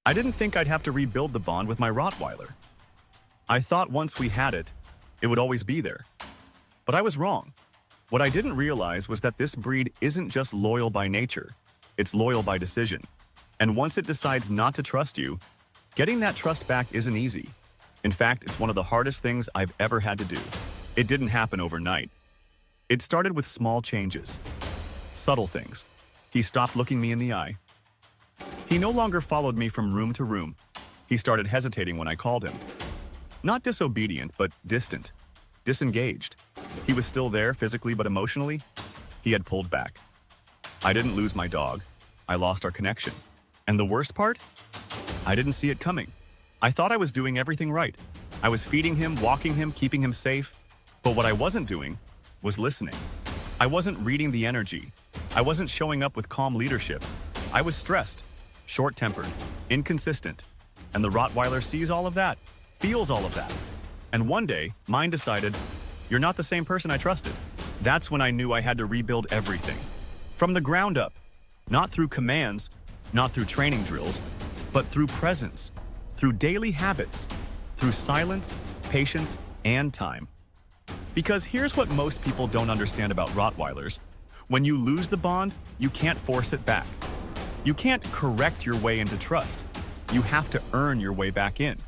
I didn't think I'd have to rebuild the bond with my Rottweiler. I thought once we had it, it would always be there. But I was wrong. What I didn't realize was that this breed isn't just loyal by nature, it's loyal by decision. And once it decides not to trust you, getting that trust back isn't easy. In fact, it's one of the hardest things I've ever had to do. It didn't happen overnight. It started with small changes, subtle things. He stopped looking me in the eye. He no longer followed me from room to room. He started hesitating when I called him. Not disobedient, but distant, disengaged. He was still there physically, but emotionally, he had pulled back. I didn't lose my dog. I lost our connection. And the worst part? I didn't see it coming. I thought I was doing everything right. I was feeding him, walking him, keeping him safe. But what I wasn't doing was listening. I wasn't reading the energy. I wasn't showing up with calm leadership. I was stressed, short-tempered, inconsistent. And the Rottweiler sees all of that, feels all of that. And one day, mine decided, "You're not the same person I trusted." That's when I knew I had to rebuild everything. From the ground up. Not through commands, not through training drills, but through presence, through daily habits, through silence, patience, and time. Because here's what most people don't understand about Rottweilers. When you lose the bond, you can't force it back. You can't correct your way into trust. You have to earn your way back in.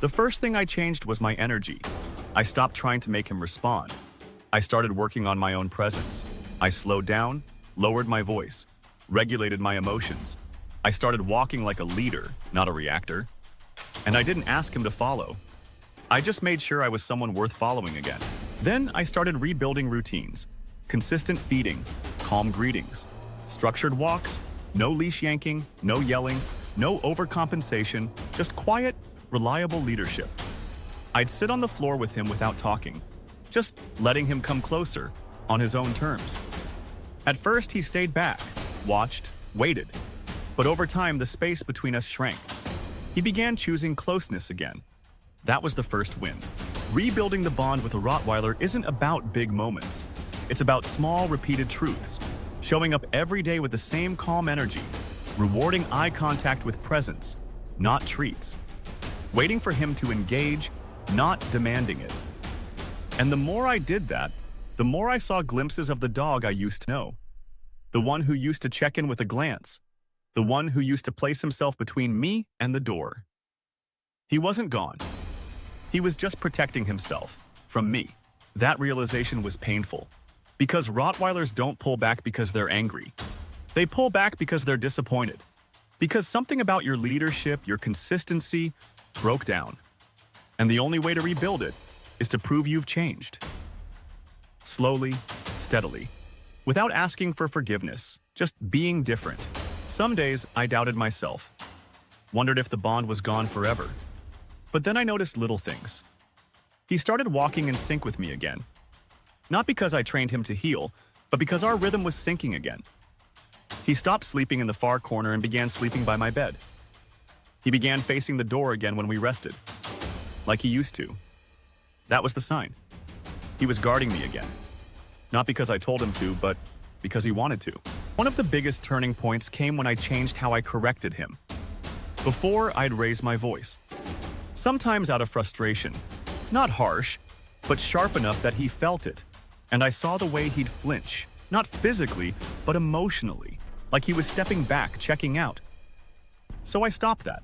The first thing I changed was my energy. I stopped trying to make him respond. I started working on my own presence. I slowed down, lowered my voice, regulated my emotions. I started walking like a leader, not a reactor. And I didn't ask him to follow. I just made sure I was someone worth following again. Then I started rebuilding routines. Consistent feeding, calm greetings, structured walks, no leash yanking, no yelling, no overcompensation, just quiet, reliable leadership. I'd sit on the floor with him without talking, just letting him come closer, on his own terms. At first, he stayed back, watched, waited. But over time, the space between us shrank. He began choosing closeness again. That was the first win. Rebuilding the bond with a Rottweiler isn't about big moments. It's about small, repeated truths, showing up every day with the same calm energy, rewarding eye contact with presence, not treats, waiting for him to engage, not demanding it. And the more I did that, the more I saw glimpses of the dog I used to know. The one who used to check in with a glance. The one who used to place himself between me and the door. He wasn't gone. He was just protecting himself from me. That realization was painful. Because Rottweilers don't pull back because they're angry. They pull back because they're disappointed. Because something about your leadership, your consistency, broke down. And the only way to rebuild it is to prove you've changed. Slowly, steadily. Without asking for forgiveness, just being different. Some days I doubted myself. Wondered if the bond was gone forever. But then I noticed little things. He started walking in sync with me again. Not because I trained him to heel, but because our rhythm was syncing again. He stopped sleeping in the far corner and began sleeping by my bed. He began facing the door again when we rested, like he used to. That was the sign. He was guarding me again. Not because I told him to, but because he wanted to. One of the biggest turning points came when I changed how I corrected him. Before, I'd raise my voice. Sometimes out of frustration. Not harsh, but sharp enough that he felt it. And I saw the way he'd flinch. Not physically, but emotionally. Like he was stepping back, checking out. So I stopped that.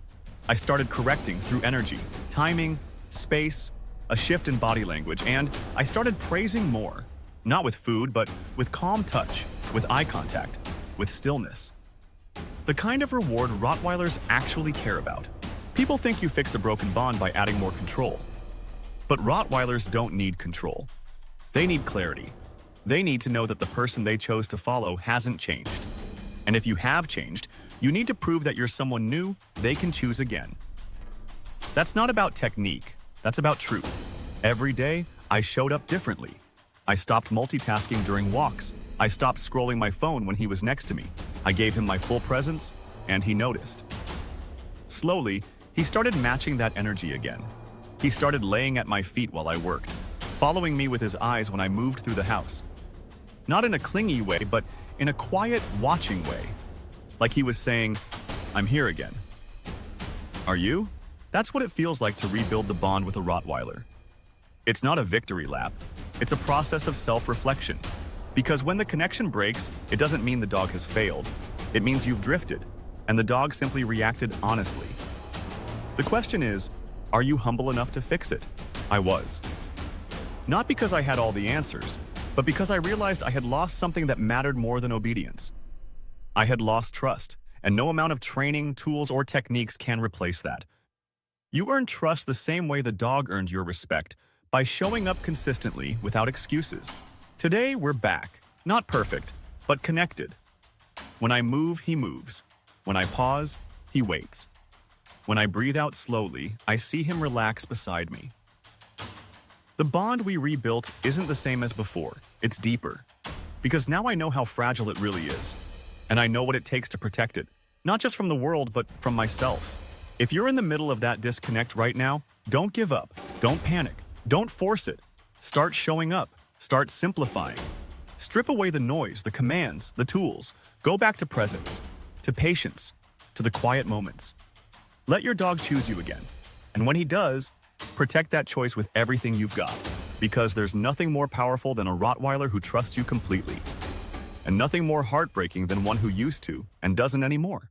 I started correcting through energy, timing, space, a shift in body language, and I started praising more. Not with food, but with calm touch, with eye contact, with stillness. The kind of reward Rottweilers actually care about. People think you fix a broken bond by adding more control. But Rottweilers don't need control. They need clarity. They need to know that the person they chose to follow hasn't changed. And if you have changed, you need to prove that you're someone new they can choose again. That's not about technique. That's about truth. Every day, I showed up differently. I stopped multitasking during walks. I stopped scrolling my phone when he was next to me. I gave him my full presence, and he noticed. Slowly, he started matching that energy again. He started laying at my feet while I worked, following me with his eyes when I moved through the house. Not in a clingy way, but in a quiet, watching way. Like he was saying, "I'm here again." Are you? That's what it feels like to rebuild the bond with a Rottweiler. It's not a victory lap. It's a process of self-reflection. Because when the connection breaks, it doesn't mean the dog has failed. It means you've drifted, and the dog simply reacted honestly. The question is, are you humble enough to fix it? I was. Not because I had all the answers, but because I realized I had lost something that mattered more than obedience. I had lost trust, and no amount of training, tools, or techniques can replace that. You earn trust the same way the dog earned your respect, by showing up consistently without excuses. Today, we're back. Not perfect, but connected. When I move, he moves. When I pause, he waits. When I breathe out slowly, I see him relax beside me. The bond we rebuilt isn't the same as before. It's deeper. Because now I know how fragile it really is. And I know what it takes to protect it. Not just from the world, but from myself. If you're in the middle of that disconnect right now, don't give up. Don't panic. Don't force it. Start showing up. Start simplifying. Strip away the noise, the commands, the tools. Go back to presence, to patience, to the quiet moments. Let your dog choose you again. And when he does, protect that choice with everything you've got. Because there's nothing more powerful than a Rottweiler who trusts you completely. And nothing more heartbreaking than one who used to and doesn't anymore.